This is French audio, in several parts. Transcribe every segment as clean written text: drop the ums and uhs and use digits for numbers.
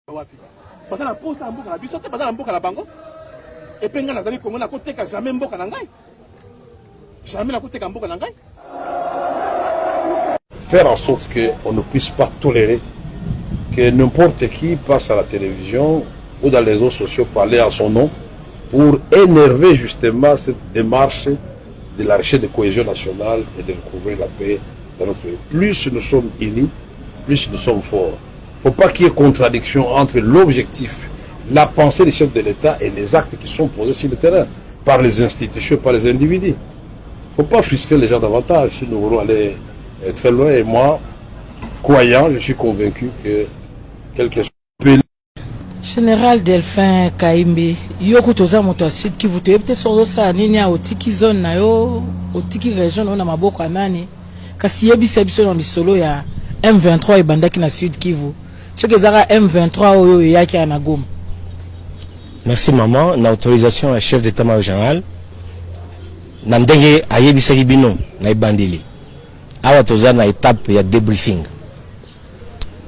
Baza na posa mboka na biso te baza na mboka na bango. Et puis nga nazali Congo na koteka jamais mboka na ngai. Jamais na koteka mboka na ngai. Faire en sorte qu'on ne puisse pas tolérer que n'importe qui passe à la télévision ou dans les réseaux sociaux parler en son nom pour énerver justement cette démarche de la recherche de cohésion nationale et de recouvrir la paix dans notre pays. Plus nous sommes unis, plus nous sommes forts. Il ne faut pas qu'il y ait contradiction entre l'objectif, la pensée des chefs de l'État et les actes qui sont posés sur le terrain par les institutions, par les individus. Il ne faut pas frustrer les gens davantage si nous voulons aller très loin. Et moi, croyant, je suis convaincu que quelque chose peut... Général Delphin Kaimbe, yoko toza moto Sud Kivu to yebite solo sa nini a otiki zone na yo, otiki région na maboko anani. Kasi yebisa biso na lisolo ya M23 ebandaki na Sud Kivu. Soki ezaka M23 oyo yaki na Goma. Merci maman, na autorisation à chef d'état-major général. Na ndenge ayebisa bino na ebandili. Awa toza na étape ya débriefing.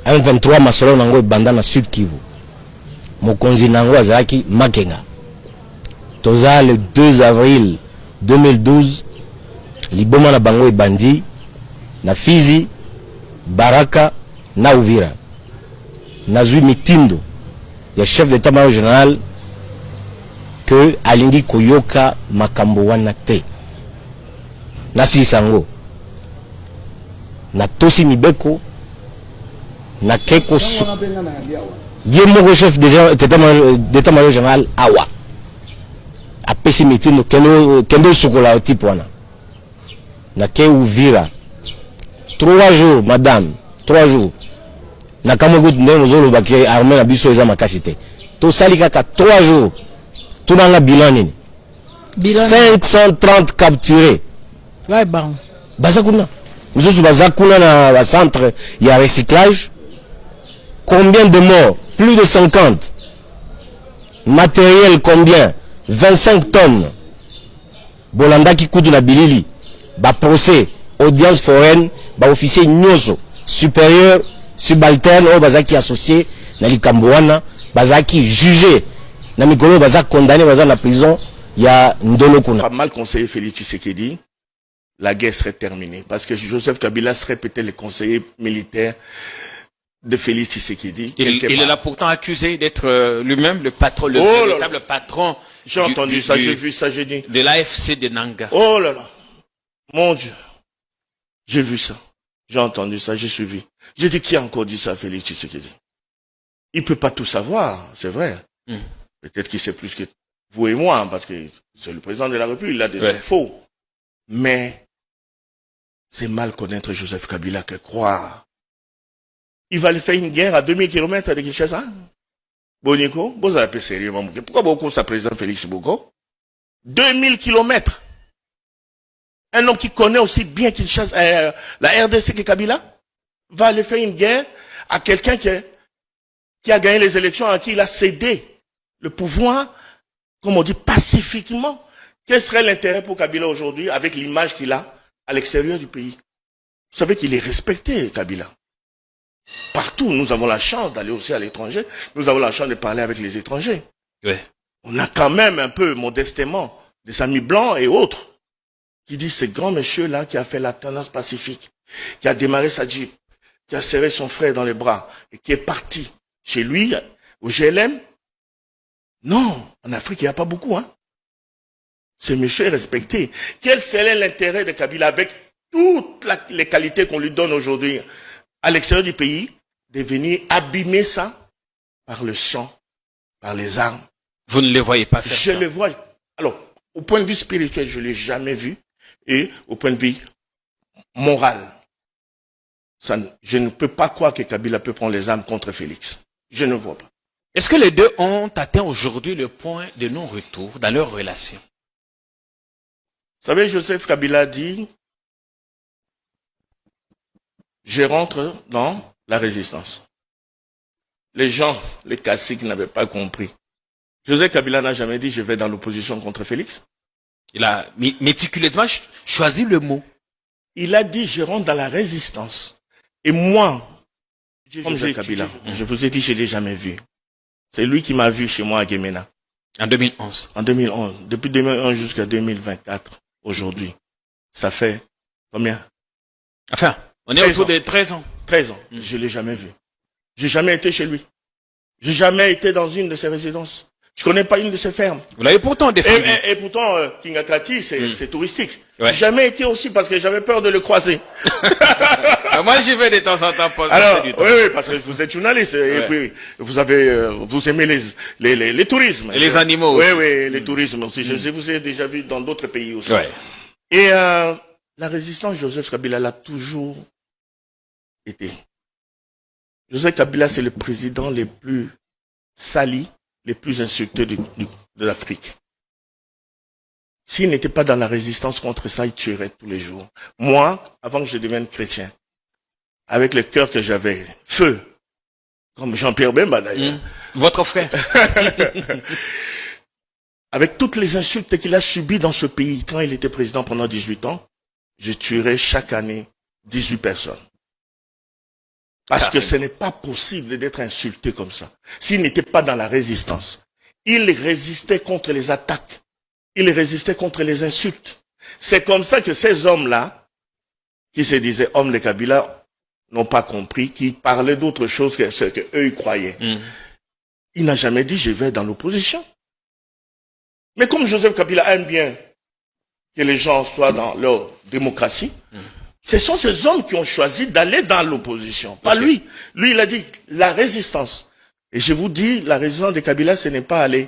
M23 masolo nango ebanda na Sud Kivu. Mokonzi nango azalaki Makenga. Toza le 2 avril 2012 liboma na bango ebandi na Fizi, Baraka na Uvira. Nazui mitindo ya chef d'état-major général que alingi koyoka makambo wana te. Nasi sango na tosi mibeko na keko yemoko chef d'état-major général awa apesi mitindo kendo sokola type wana na ke Uvira 3 jours madame 3 jours na kamogo ndemo zolo baki armée na biso eza makasi te to sali kaka 3 jours tunanga bilan nini 530 capturés Ouais bon bazakuna mususu bazakuna na centre ya recyclage. Combien de morts? Plus de 50. Matériel combien? 25 tonnes. Bolanda ki kudu na bilili. Ba procès, audience foraine, ba officier nyoso, supérieur, subalterne, o bazaki associé, na likambo wana, bazaki jugé, na mikolo bazaki condamné, bazaki na prison, ya ndolo kuna. Pas mal conseiller Félix Tshisekedi, la guerre serait terminée. Parce que Joseph Kabila serait peut-être le conseiller militaire de Félix Tshisekedi. Il est là pourtant accusé d'être lui-même le patron, le véritable patron. J'ai entendu ça, j'ai vu ça, j'ai dit. De l'AFC de Nanga. Oh là là. Mon Dieu. J'ai vu ça. J'ai entendu ça, j'ai suivi. J'ai dit, qui a encore dit ça à Félix Tshisekedi? Il peut pas tout savoir, c'est vrai. Peut-être qu'il sait plus que vous et moi, parce que c'est le président de la République, il a des infos. Mais c'est mal connaître Joseph Kabila que croire. Il va aller faire une guerre à 2000 km de Kinshasa. Boniko, vous avez sérieusement. Pourquoi beaucoup sa président Félix Boko? 2000 km. Un homme qui connaît aussi bien Kinshasa, la RDC que Kabila, va aller faire une guerre à quelqu'un qui a gagné les élections, à qui il a cédé le pouvoir, comme on dit, pacifiquement. Quel serait l'intérêt pour Kabila aujourd'hui avec l'image qu'il a à l'extérieur du pays? Vous savez qu'il est respecté, Kabila. Partout, nous avons la chance d'aller aussi à l'étranger. Nous avons la chance de parler avec les étrangers. Ouais. On a quand même un peu modestement des amis blancs et autres qui disent ce grand monsieur-là qui a fait la tendance pacifique, qui a démarré sa jeep, qui a serré son frère dans les bras et qui est parti chez lui, au GLM. Non, en Afrique, il n'y a pas beaucoup. Hein. Ce monsieur est respecté. Quel serait l'intérêt de Kabila avec toutes les qualités qu'on lui donne aujourd'hui à l'extérieur du pays, de venir abîmer ça par le sang, par les armes? Vous ne les voyez pas faire ça? Je le vois. Alors, au point de vue spirituel, je ne l'ai jamais vu. Et au point de vue moral, je ne peux pas croire que Kabila peut prendre les armes contre Félix. Je ne vois pas. Est-ce que les deux ont atteint aujourd'hui le point de non-retour dans leur relation? Vous savez, Joseph Kabila dit, je rentre dans la résistance. Les gens, les classiques n'avaient pas compris. Joseph Kabila n'a jamais dit, je vais dans l'opposition contre Félix. Il a méticuleusement choisi le mot. Il a dit, je rentre dans la résistance. Et moi, Comme j'ai Kabila, je vous ai dit, je ne l'ai jamais vu. C'est lui qui m'a vu chez moi à Guémena. En 2011. En 2011. Depuis 2011 jusqu'à 2024, aujourd'hui. Ça fait combien? Enfin, on est autour de 13 ans. 13 ans. Je ne l'ai jamais vu. J'ai jamais été chez lui. J'ai jamais été dans une de ses résidences. Je connais pas une de ses fermes. Vous l'avez pourtant défendu. Et pourtant, Kingakati, c'est touristique. Ouais. J'ai jamais été aussi parce que j'avais peur de le croiser. Moi, j'y vais de temps en temps. Alors, oui, parce que vous êtes journaliste et puis vous avez, vous aimez les tourismes. Et les animaux aussi. Oui, les tourismes aussi. Je vous ai déjà vu dans d'autres pays aussi. Ouais. Et la résistance Joseph Kabila l'a toujours été. Joseph Kabila, c'est le président les plus salis, les plus insultés de l'Afrique. S'il n'était pas dans la résistance contre ça, il tuerait tous les jours. Moi, avant que je devienne chrétien, avec le cœur que j'avais, feu, comme Jean-Pierre Bemba d'ailleurs. Votre frère. Avec toutes les insultes qu'il a subies dans ce pays, quand il était président pendant 18 ans, je tuerais chaque année 18 personnes. Parce que ce n'est pas possible d'être insulté comme ça. S'il n'était pas dans la résistance, il résistait contre les attaques. Il résistait contre les insultes. C'est comme ça que ces hommes-là, qui se disaient hommes de Kabila, n'ont pas compris, qui parlaient d'autre chose que ce qu'eux ils croyaient. Il n'a jamais dit je vais dans l'opposition. Mais comme Joseph Kabila aime bien que les gens soient dans leur démocratie, ce sont ces hommes qui ont choisi d'aller dans l'opposition. Pas lui. Lui, il a dit la résistance. Et je vous dis, la résistance de Kabila, ce n'est pas aller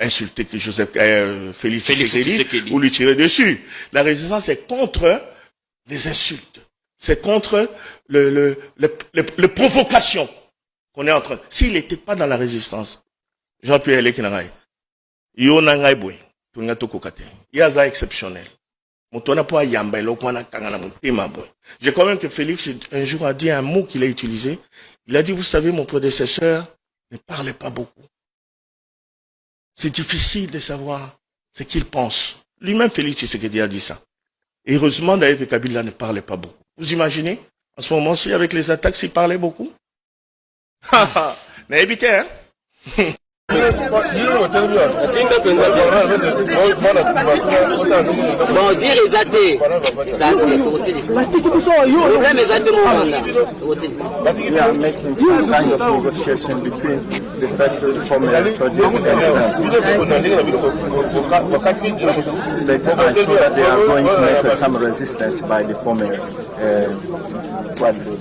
insulter Félix Tshisekedi ou lui tirer dessus. La résistance est contre les insultes. C'est contre les provocations qu'on est en train. S'il n'était pas dans la résistance, Jean-Pierre Lekinangai, yo nangai boy, tunga tokokate. Yaza exceptionnel. J'ai quand même que Félix un jour a dit un mot qu'il a utilisé. Il a dit, vous savez, mon prédécesseur ne parlait pas beaucoup. C'est difficile de savoir ce qu'il pense. Lui-même, Félix Tshisekedi a dit ça. Et heureusement d'ailleurs que Kabila ne parlait pas beaucoup. Vous imaginez, en ce moment-ci, avec les attaques, s'il parlait beaucoup? Mais évitez, hein? Bon, dire les athées. Problème les athées, mon mandat. We are making some kind of negotiation between the federal former soldiers and but I'm sure that they are going to make some resistance by the former quadro.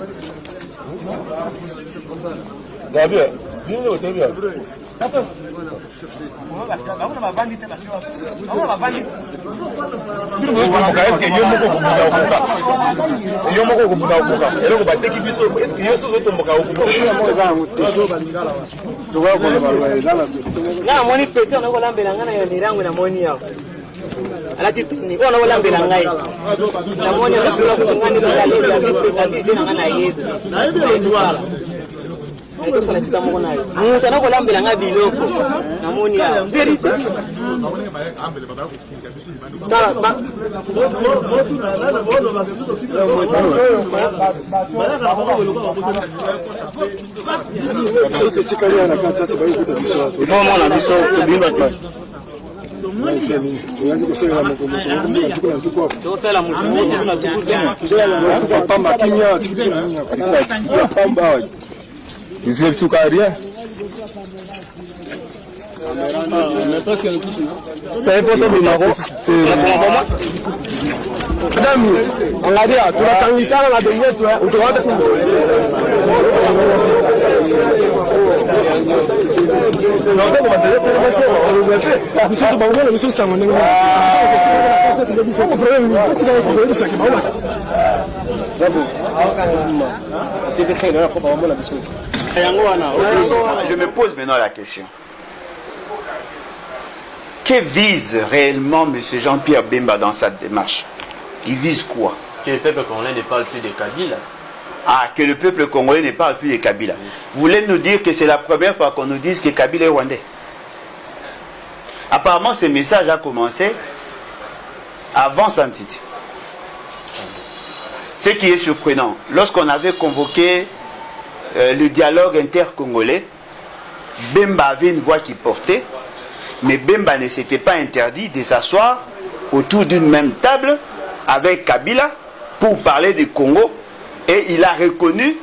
Je me pose maintenant la question. Que vise réellement M. Jean-Pierre Bemba dans sa démarche? Il vise quoi? Que le peuple congolais ne parle plus de Kabila. Ah, que le peuple congolais ne parle plus de Kabila. Vous voulez nous dire que c'est la première fois qu'on nous dise que Kabila est rwandais? Apparemment, ce message a commencé avant Santiti. Ce qui est surprenant, lorsqu'on avait convoqué le dialogue intercongolais, Bemba avait une voix qui portait, mais Bemba ne s'était pas interdit de s'asseoir autour d'une même table avec Kabila pour parler du Congo, et il a reconnu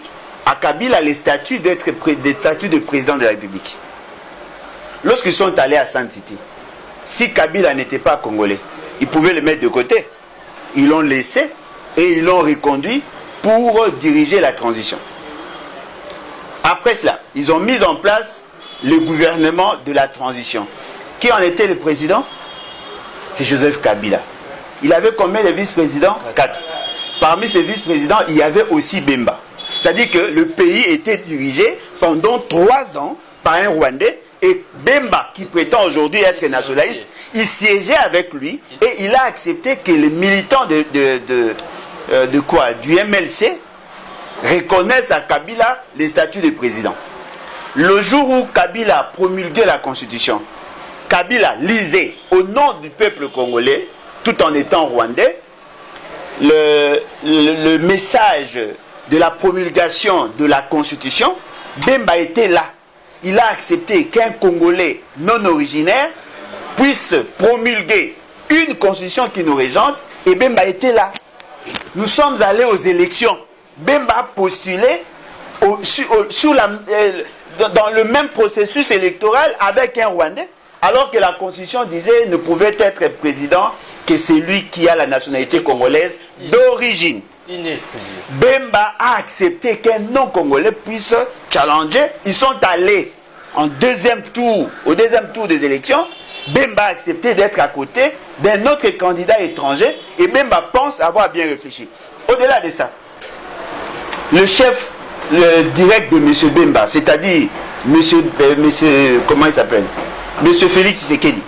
à Kabila les statuts des statuts de président de la République. Lorsqu'ils sont allés à Sun City, si Kabila n'était pas congolais, ils pouvaient le mettre de côté. Ils l'ont laissé et ils l'ont reconduit pour diriger la transition. Après cela, ils ont mis en place le gouvernement de la transition. Qui en était le président? C'est Joseph Kabila. Il avait combien de vice-présidents? 4. Parmi ces vice-présidents, il y avait aussi Bemba. C'est-à-dire que le pays était dirigé pendant 3 ans par un Rwandais, et Bemba, qui prétend aujourd'hui être nationaliste, il siégeait avec lui et il a accepté que les militants du MLC reconnaissent à Kabila les statuts de président. Le jour où Kabila a promulgué la constitution, Kabila lisait au nom du peuple congolais, tout en étant rwandais, le message de la promulgation de la constitution. Bemba était là. Il a accepté qu'un Congolais non originaire puisse promulguer une constitution qui nous régente, et Bemba était là. Nous sommes allés aux élections. Bemba a postulé dans le même processus électoral avec un Rwandais, alors que la constitution disait ne pouvait être président que celui qui a la nationalité congolaise d'origine. Bemba a accepté qu'un non-congolais puisse challenger. Ils sont allés au deuxième tour des élections. Bemba a accepté d'être à côté d'un autre candidat étranger, et Bemba pense avoir bien réfléchi. Au-delà de ça, le chef direct de M. Bemba, c'est-à-dire comment il s'appelle, M. Félix Tshisekedi.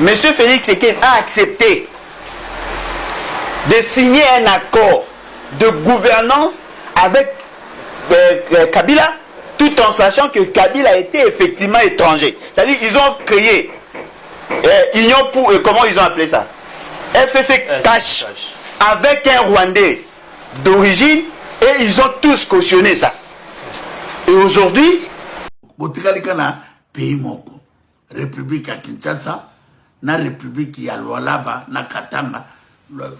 M. Félix Tshisekedi a accepté de signer un accord de gouvernance avec Kabila, tout en sachant que Kabila était effectivement étranger. C'est-à-dire qu'ils ont créé Union pour... comment ils ont appelé ça? FCC Cash, avec un Rwandais d'origine, et ils ont tous cautionné ça. Et aujourd'hui... pays moko, République à Kinshasa, na République ya Lualaba, na Katanga,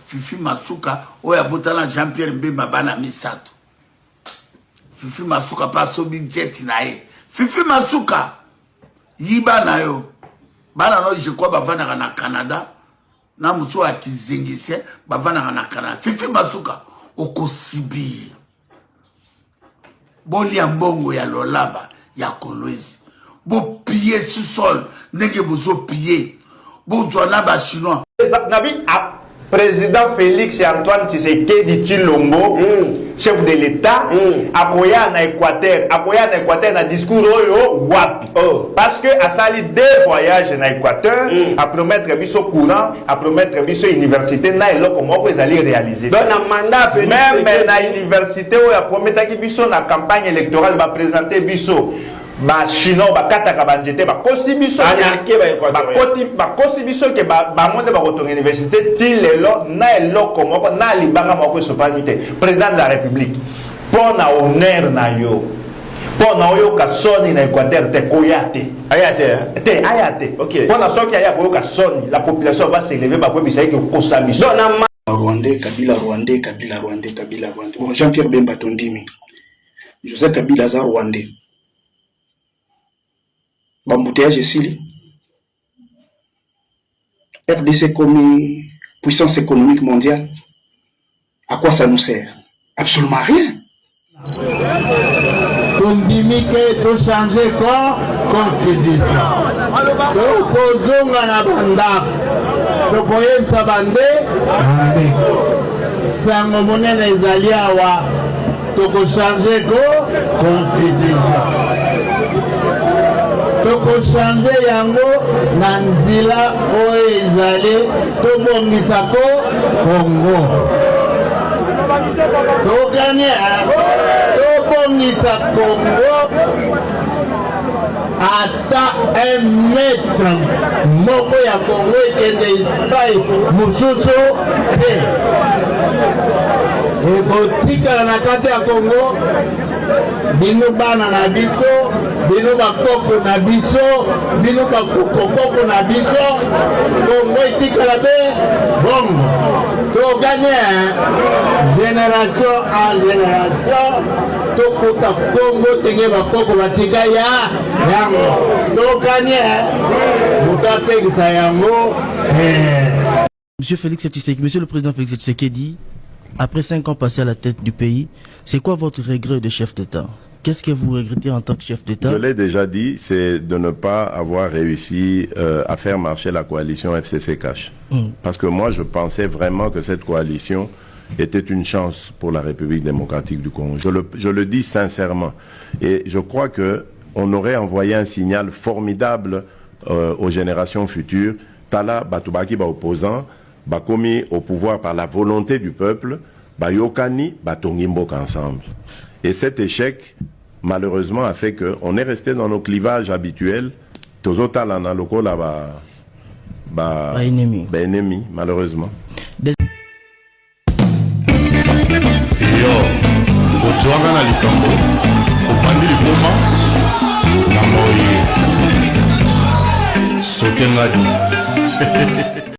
Fifi Masuka, oya botala Jean-Pierre Mbemba bana misato. Fifi Masuka pa sobi jet na ye. Fifi Masuka, yiba na yo. Bana no je crois bavana na Canada, na muso akizingise bavana na Canada. Fifi Masuka okosibi. Boli ambongo ya Lualaba, ya Kolwezi. Bo piller sous-sol, nenge bozo piller. Bo zwana ba chinois. Président Félix Antoine Tshisekedi Tshilombo, chef de l'État, akoya na Équateur, na discours oyo wapi. Parce que a sali 2 voyages na Équateur, à promettre biso courant, à promettre biso université na eloko moko ezali réaliser. Donc na mandat Félix même na université oyo a promettre ki biso na campagne électorale va présenter biso ba chino ba kataka banjete ba kosi biso ba kosi biso ke ba monde ba retourner université ti lelo na eloko moko na libanga moko sopanite président de la République pour na honneur na yo pour na yo ka soni na Équateur te koyate ayate OK pour na soki aya ko ka soni la population va s'élever ba ko bisaye ke kosa biso Rwandais Kabila. Bon, Jean-Pierre Bemba Tondimi, Joseph Kabila za Rwandais. Bambouteillage ici. RDC comme puissance économique mondiale. À quoi ça nous sert? Absolument rien. Tondimi que tout changer quoi? Constitution. Donc, kozonga na banda. Tokoye sabande. Sango monene ezali awa. Toko changer quoi? Constitution. Toko changer yango na nzila oyo ezali tobongisa ko Congo. Tokanye tobongisa Congo ata 1 mètre moko ya Congo ekende epai mosusu te. ekotikala na kati ya Congo, bino bana na biso, bino bakoko na biso, bino bakokoko na biso, Congo etikala be bongo. To gagner génération en génération, to kota Congo tenge bakoko batika ya yango. To gagner mutateka yango. Monsieur Félix Tshisekedi, Monsieur le Président Félix Tshisekedi, après 5 ans passés à la tête du pays, c'est quoi votre regret de chef d'État? Qu'est-ce que vous regrettez en tant que chef d'État? Je l'ai déjà dit, c'est de ne pas avoir réussi à faire marcher la coalition FCC-Cash. Parce que moi, je pensais vraiment que cette coalition était une chance pour la République démocratique du Congo. Je le dis sincèrement. Et je crois qu'on aurait envoyé un signal formidable aux générations futures. Tala Batubaki ba opposant, ba commis au pouvoir par la volonté du peuple, ba yokani, ba tongimbok ensemble. Et cet échec, malheureusement, a fait qu'on est resté dans nos clivages habituels. Tozota lana loko la ba ennemi, malheureusement. Yo, ozwanga na likambo, opandi liboma, na moi, sote ngadi.